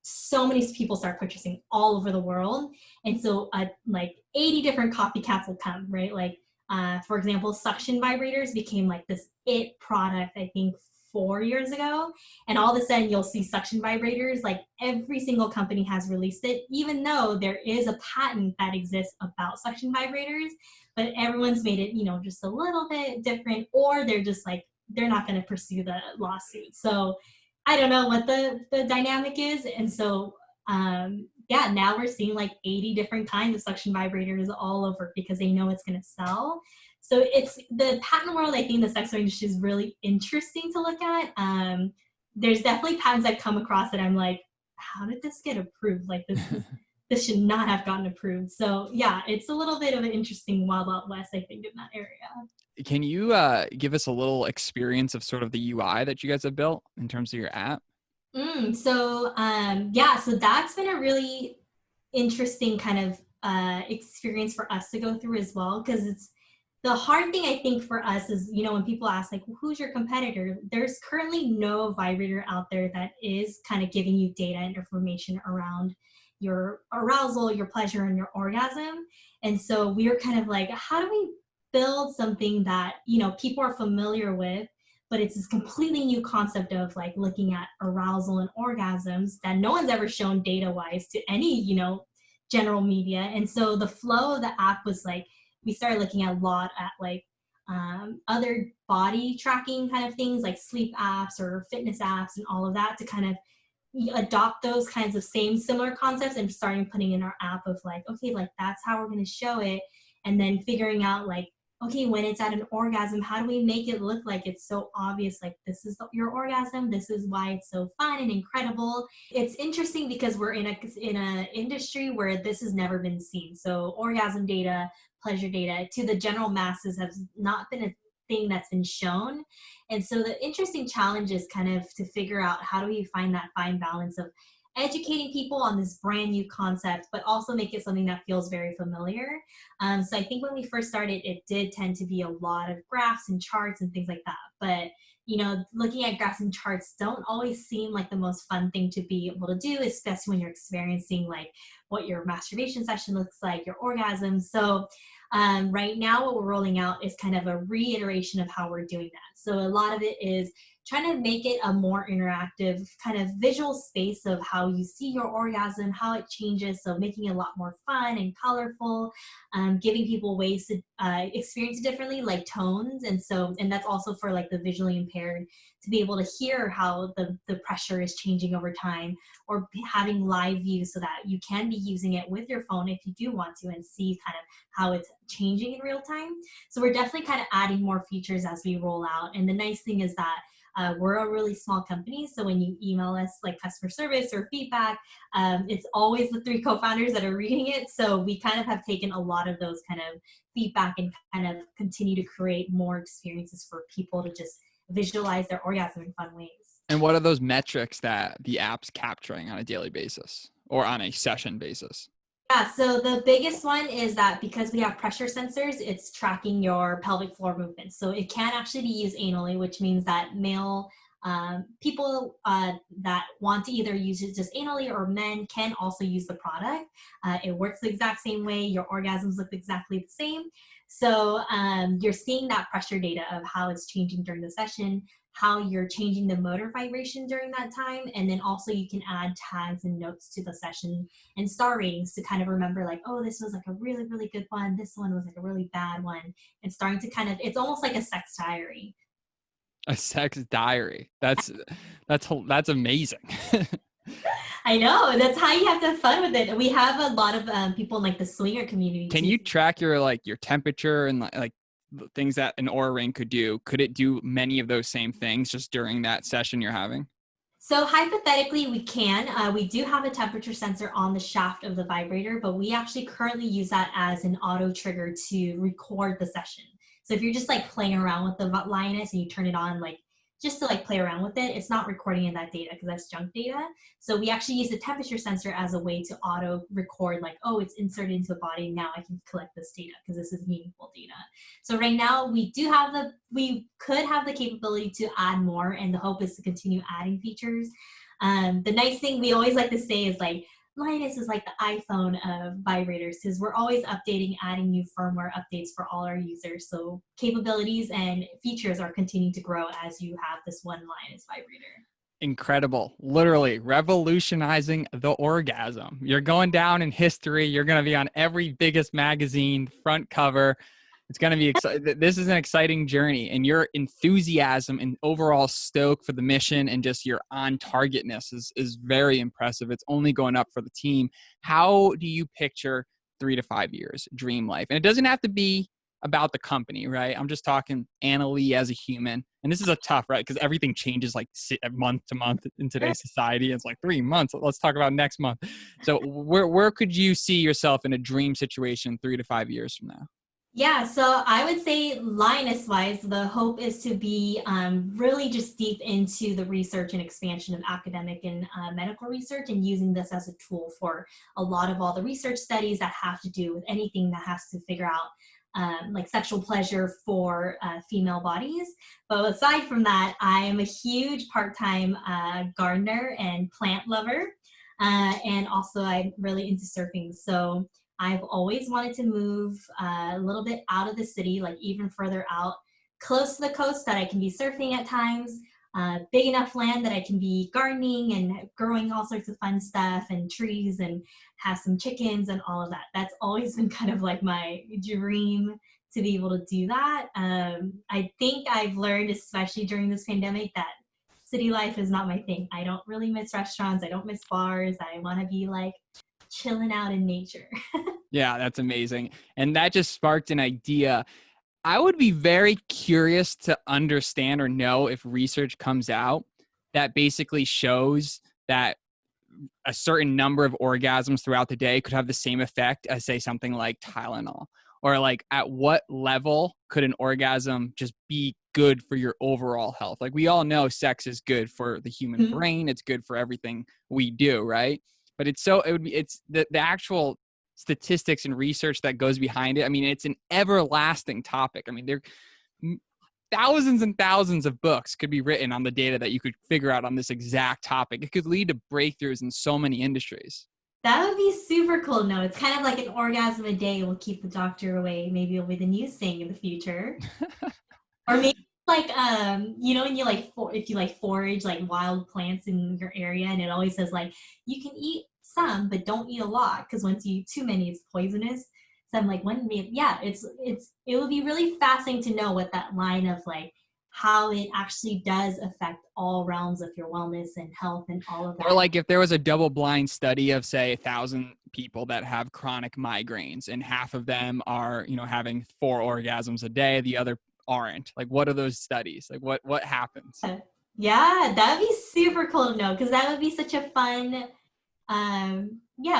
so many people start purchasing all over the world. And so like 80 different copycats will come, right? Like, for example, suction vibrators became like this it product, I think 4 years ago. And all of a sudden you'll see suction vibrators, like every single company has released it, even though there is a patent that exists about suction vibrators, but everyone's made it, you know, just a little bit different, or they're just like, they're not going to pursue the lawsuit. So I don't know what the dynamic is. And so, yeah, now we're seeing like 80 different kinds of suction vibrators all over because they know it's going to sell. So it's the patent world. I think the sex toy industry is really interesting to look at. There's definitely patents I've come across that I'm like, how did this get approved? Like this should not have gotten approved. So yeah, it's a little bit of an interesting wild west, I think, in that area. Can you give us a little experience of sort of the UI that you guys have built in terms of your app? So that's been a really interesting kind of experience for us to go through as well, because it's the hard thing I think for us is, you know, when people ask like, well, who's your competitor? There's currently no vibrator out there that is kind of giving you data and information around your arousal, your pleasure, and your orgasm. And so we were kind of like, how do we build something that, you know, people are familiar with, but it's this completely new concept of like looking at arousal and orgasms that no one's ever shown data wise to any, you know, general media. And so the flow of the app was like, we started looking a lot at like other body tracking kind of things like sleep apps or fitness apps and all of that to kind of adopt those kinds of same similar concepts and starting putting in our app of like, okay, like that's how we're going to show it. And then figuring out like, okay, when it's at an orgasm, how do we make it look like it's so obvious? Like this is your orgasm. This is why it's so fun and incredible. It's interesting because we're in a industry where this has never been seen. So orgasm data, pleasure data to the general masses has not been a thing that's been shown. And so the interesting challenge is kind of to figure out how do we find that fine balance of educating people on this brand new concept, but also make it something that feels very familiar. So I think when we first started, it did tend to be a lot of graphs and charts and things like that. But looking at graphs and charts don't always seem like the most fun thing to be able to do, especially when you're experiencing like what your masturbation session looks like, your orgasm. So right now, what we're rolling out is kind of a reiteration of how we're doing that. So a lot of it is trying to make it a more interactive kind of visual space of how you see your orgasm, how it changes. So making it a lot more fun and colorful, giving people ways to experience it differently, like tones. And that's also for like the visually impaired to be able to hear how the pressure is changing over time, or having live views so that you can be using it with your phone if you do want to and see kind of how it's changing in real time. So we're definitely kind of adding more features as we roll out. And the nice thing is that we're a really small company. So when you email us like customer service or feedback, it's always the 3 co-founders that are reading it. So we kind of have taken a lot of those kind of feedback and kind of continue to create more experiences for people to just visualize their orgasm in fun ways. And what are those metrics that the app's capturing on a daily basis or on a session basis? Yeah, so the biggest one is that because we have pressure sensors, it's tracking your pelvic floor movements. So it can actually be used anally, which means that male people that want to either use it just anally or men can also use the product. It works the exact same way. Your orgasms look exactly the same. So you're seeing that pressure data of how it's changing during the session, how you're changing the motor vibration during that time. And then also you can add tags and notes to the session and star ratings to kind of remember like, oh, this was like a really, really good one. This one was like a really bad one. And starting to kind of, it's almost like a sex diary. A sex diary. That's amazing. I know. That's how you have to have fun with it. We have a lot of people in like the swinger community. Can you track your temperature and like things that an Oura ring could do? Could it do many of those same things just during that session you're having? So hypothetically, we can. We do have a temperature sensor on the shaft of the vibrator, but we actually currently use that as an auto trigger to record the session. So if you're just like playing around with the Lioness and you turn it on like just to like play around with it, it's not recording in that data because that's junk data. So we actually use the temperature sensor as a way to auto record like, oh, it's inserted into the body. Now I can collect this data because this is meaningful data. So right now we could have the capability to add more, and the hope is to continue adding features. The nice thing we always like to say is like, Lioness is like the iPhone of vibrators because we're always updating, adding new firmware updates for all our users. So capabilities and features are continuing to grow as you have this one Lioness vibrator. Incredible. Literally revolutionizing the orgasm. You're going down in history. You're going to be on every biggest magazine, front cover. It's going to be exciting. This is an exciting journey, and your enthusiasm and overall stoke for the mission and just your on targetness is very impressive. It's only going up for the team. How do you picture 3 to 5 years dream life? And it doesn't have to be about the company, right? I'm just talking Anna Lee as a human. And this is a tough, right? Because everything changes like month to month in today's society. It's like 3 months. Let's talk about next month. So where could you see yourself in a dream situation 3 to 5 years from now? Yeah, so I would say Lioness wise, the hope is to be really just deep into the research and expansion of academic and medical research, and using this as a tool for a lot of all the research studies that have to do with anything that has to figure out like sexual pleasure for female bodies. But aside from that, I am a huge part-time gardener and plant lover. And also I'm really into surfing. So I've always wanted to move a little bit out of the city, like even further out, close to the coast that I can be surfing at times, big enough land that I can be gardening and growing all sorts of fun stuff and trees and have some chickens and all of that. That's always been kind of like my dream to be able to do that. I think I've learned, especially during this pandemic, that city life is not my thing. I don't really miss restaurants. I don't miss bars. I want to be like chilling out in nature. Yeah, that's amazing. And that just sparked an idea. I would be very curious to understand or know if research comes out that basically shows that a certain number of orgasms throughout the day could have the same effect as, say, something like Tylenol, or like at what level could an orgasm just be good for your overall health? Like, we all know sex is good for the human brain. It's good for everything we do, right? But it's the actual statistics and research that goes behind it. I mean, it's an everlasting topic. I mean, there thousands and thousands of books could be written on the data that you could figure out on this exact topic. It could lead to breakthroughs in so many industries. That would be super cool. No, it's kind of like an orgasm a day will keep the doctor away. Maybe it'll be the new thing in the future. Or maybe like you know, when you like if you like forage like wild plants in your area, and it always says like you can eat some but don't eat a lot, because once you eat too many it's poisonous. So I'm like, it would be really fascinating to know what that line of like how it actually does affect all realms of your wellness and health and all of that. Or like if there was a double-blind study of, say, 1,000 people that have chronic migraines, and half of them are, you know, having 4 orgasms a day, the other aren't. Like, what are those studies? Like, what happens? Yeah, that would be super cool to know, because that would be such a fun,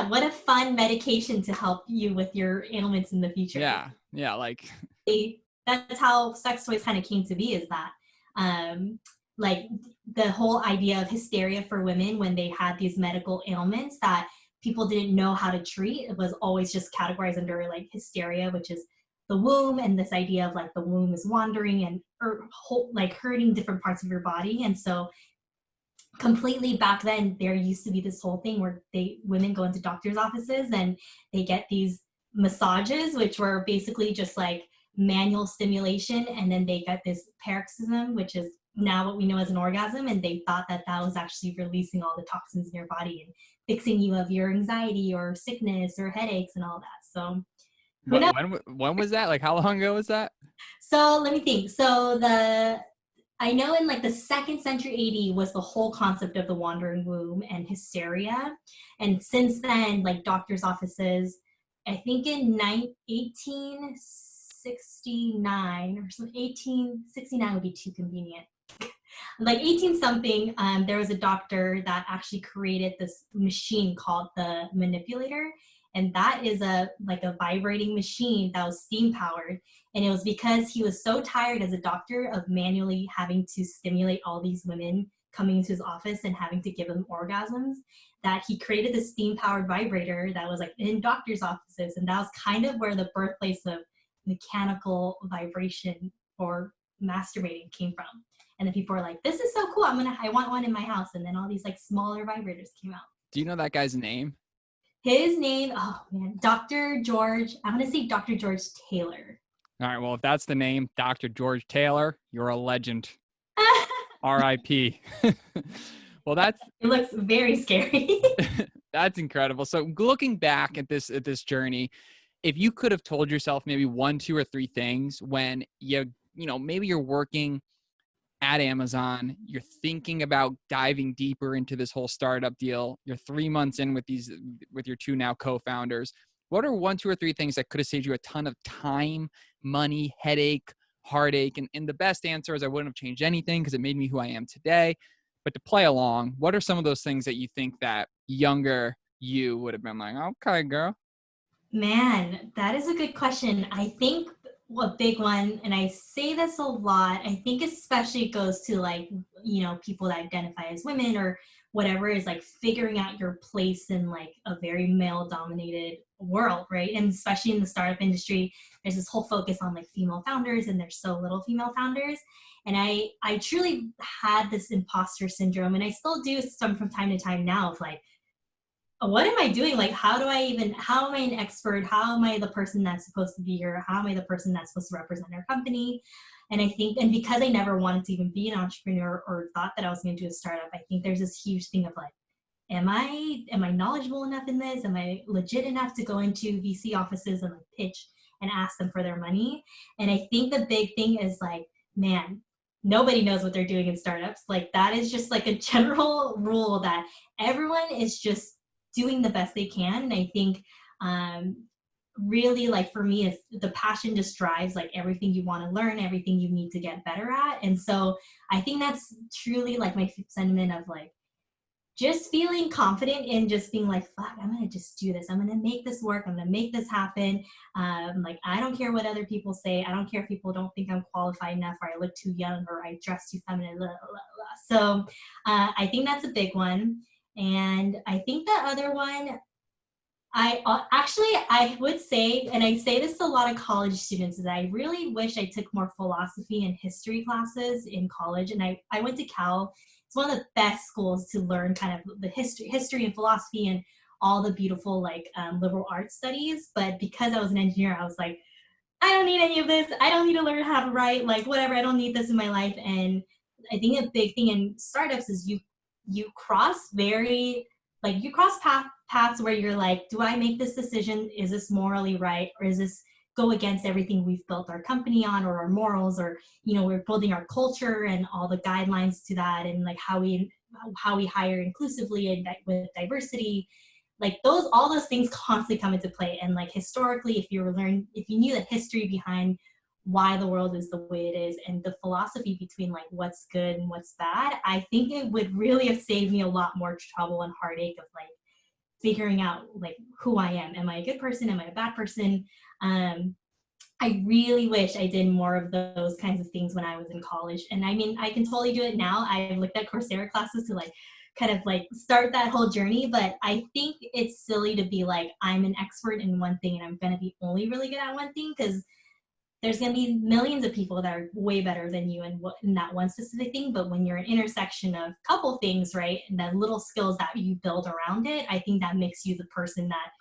what a fun medication to help you with your ailments in the future. Yeah, like that's how sex toys kind of came to be, is that like the whole idea of hysteria for women when they had these medical ailments that people didn't know how to treat. It was always just categorized under like hysteria, which is the womb, and this idea of like the womb is wandering and like hurting different parts of your body. And so completely back then there used to be this whole thing where women go into doctors' offices and they get these massages, which were basically just like manual stimulation, and then they got this paroxysm, which is now what we know as an orgasm, and they thought that that was actually releasing all the toxins in your body and fixing you of your anxiety or sickness or headaches and all that. So when was that? Like, how long ago was that? so let me think. So I know in like the 2nd century AD was the whole concept of the wandering womb and hysteria. And since then, like doctors' offices, I think in 1869 or something, 1869 would be too convenient. Like 18 something, there was a doctor that actually created this machine called the manipulator. And that is like a vibrating machine that was steam powered. And it was because he was so tired as a doctor of manually having to stimulate all these women coming into his office and having to give them orgasms, that he created the steam powered vibrator that was like in doctors' offices. And that was kind of where the birthplace of mechanical vibration for masturbating came from. And then people were like, this is so cool. I want one in my house. And then all these like smaller vibrators came out. Do you know that guy's name? His name, oh man, Dr. George, I'm going to say Dr. George Taylor. All right, well, if that's the name, Dr. George Taylor, you're a legend. R.I.P. Well, it looks very scary. That's incredible. So looking back at this journey, if you could have told yourself maybe 1, 2, or 3 things when maybe you're working at Amazon, you're thinking about diving deeper into this whole startup deal, you're 3 months in with your 2 now co-founders, what are 1, 2, or 3 things that could have saved you a ton of time, money, headache, heartache? And the best answer is I wouldn't have changed anything because it made me who I am today. But to play along, what are some of those things that you think that younger you would have been like, okay, girl? Man, that is a good question. I think a big one, and I say this a lot, I think especially goes to like, people that identify as women or whatever, is like figuring out your place in like a very male dominated world, right? And especially in the startup industry, there's this whole focus on like female founders, and there's so little female founders. And I truly had this imposter syndrome, and I still do some from time to time now, of like, what am I doing? Like, how am I an expert? How am I the person that's supposed to be here? How am I the person that's supposed to represent our company? And I think, and because I never wanted to even be an entrepreneur or thought that I was going to do a startup, I think there's this huge thing of like, am I knowledgeable enough in this? Am I legit enough to go into VC offices and like pitch and ask them for their money. And I think the big thing is like, man, nobody knows what they're doing in startups. Like that is just like a general rule that everyone is just doing the best they can. And I think really like for me, it's the passion just drives like everything you want to learn, everything you need to get better at. And so I think that's truly like my sentiment of like, just feeling confident in just being like, fuck, I'm going to just do this. I'm going to make this work. I'm going to make this happen. Like, I don't care what other people say. I don't care if people don't think I'm qualified enough or I look too young or I dress too feminine. Blah, blah, blah. So I think that's a big one. And I think the other one, I would say, and I say this to a lot of college students, is I really wish I took more philosophy and history classes in college. And I went to Cal. It's one of the best schools to learn kind of the history and philosophy and all the beautiful like liberal arts studies. But because I was an engineer, I was like, I don't need any of this. I don't need to learn how to write, like whatever. I don't need this in my life. And I think a big thing in startups is you cross paths where you're like, do I make this decision? Is this morally right? Or is this go against everything we've built our company on or our morals, or, you know, we're building our culture and all the guidelines to that, and like how we hire inclusively and with diversity, like all those things constantly come into play. And like historically, if you knew the history behind why the world is the way it is and the philosophy between like what's good and what's bad, I think it would really have saved me a lot more trouble and heartache of like figuring out like who I am. Am I a good person? Am I a bad person? I really wish I did more of those kinds of things when I was in college. And I mean, I can totally do it now. I've looked at Coursera classes to like kind of like start that whole journey. But I think it's silly to be like, I'm an expert in one thing and I'm going to be only really good at one thing, because there's going to be millions of people that are way better than you in that one specific thing. But when you're an intersection of a couple things, right, and the little skills that you build around it, I think that makes you the person that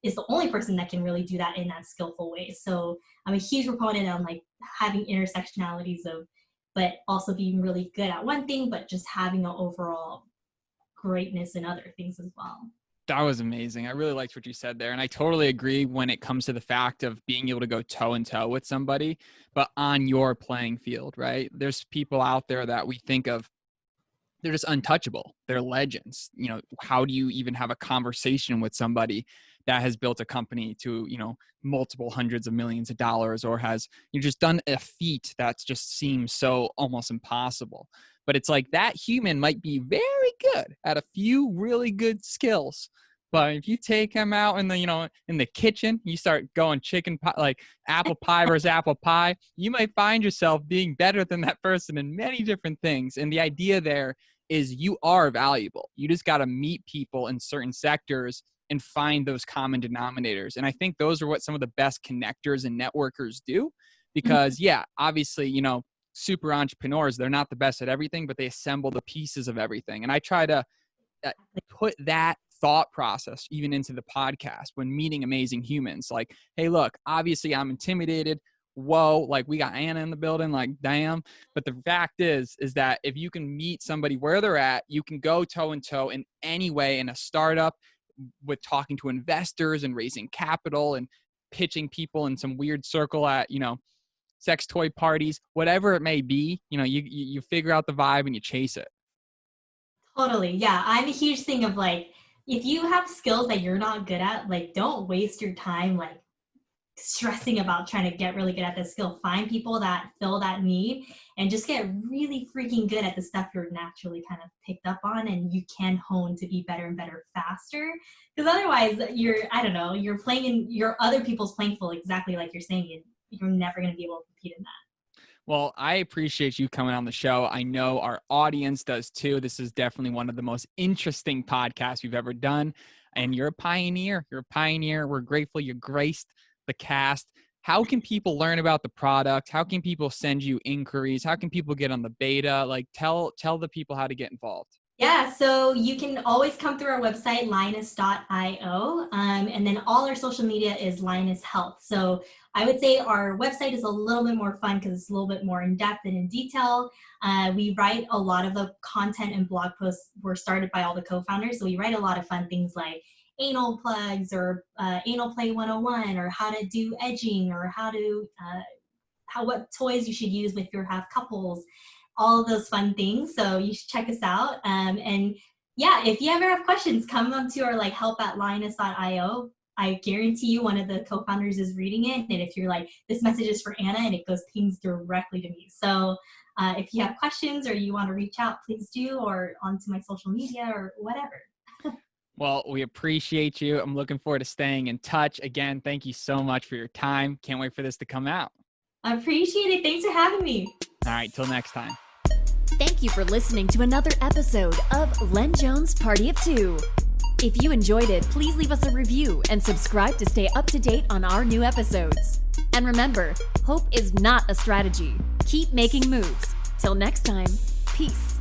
is the only person that can really do that in that skillful way. So I'm a huge proponent on like having intersectionalities of, but also being really good at one thing, but just having an overall greatness in other things as well. That was amazing. I really liked what you said there. And I totally agree when it comes to the fact of being able to go toe and toe with somebody, but on your playing field, right? There's people out there that we think of, they're just untouchable. They're legends. You know, how do you even have a conversation with somebody that has built a company to, you know, multiple hundreds of millions of dollars, or has just done a feat that just seems so almost impossible? But it's like that human might be very good at a few really good skills. But if you take him out in the, you know, in the kitchen, you start going chicken pie, like apple pie versus apple pie, you might find yourself being better than that person in many different things. And the idea there is you are valuable. You just got to meet people in certain sectors and find those common denominators. And I think those are what some of the best connectors and networkers do, because yeah, obviously, you know, super entrepreneurs, they're not the best at everything, but they assemble the pieces of everything. And I try to put that thought process even into the podcast when meeting amazing humans. Like, hey, look, obviously I'm intimidated. Whoa, like we got Anna in the building, like damn. But the fact is that if you can meet somebody where they're at, you can go toe and toe in any way in a startup, with talking to investors and raising capital and pitching people in some weird circle at, you know, sex toy parties, whatever it may be. You know, you figure out the vibe and you chase it. Totally. Yeah. I'm a huge thing of like, if you have skills that you're not good at, like don't waste your time like stressing about trying to get really good at this skill. Find people that fill that need and just get really freaking good at the stuff you're naturally kind of picked up on, and you can hone to be better and better faster. Because otherwise you're playing in your other people's playing field, exactly like you're saying, and you're never going to be able to compete in that. Well, I appreciate you coming on the show. I know our audience does too. This is definitely one of the most interesting podcasts we've ever done. And you're a pioneer. You're a pioneer. We're grateful you graced the cast. How can people learn about the product? How can people send you inquiries? How can people get on the beta? Like tell the people how to get involved. Yeah, so you can always come through our website, lioness.io, and then all our social media is Lioness Health. So I would say our website is a little bit more fun because it's a little bit more in depth and in detail. We write a lot of the content and blog posts were started by all the co-founders. So we write a lot of fun things like anal plugs or anal play 101 or how to do edging or what toys you should use if you have couples, all of those fun things. So you should check us out. And yeah, if you ever have questions, come on to our like help@lioness.io. I guarantee you one of the co-founders is reading it. And if you're like, this message is for Anna, and it goes pings directly to me. So if you have questions or you want to reach out, please do, or onto my social media or whatever. Well, we appreciate you. I'm looking forward to staying in touch. Again, thank you so much for your time. Can't wait for this to come out. I appreciate it. Thanks for having me. All right, till next time. Thank you for listening to another episode of Len Jones Party of Two. If you enjoyed it, please leave us a review and subscribe to stay up to date on our new episodes. And remember, hope is not a strategy. Keep making moves. Till next time, peace.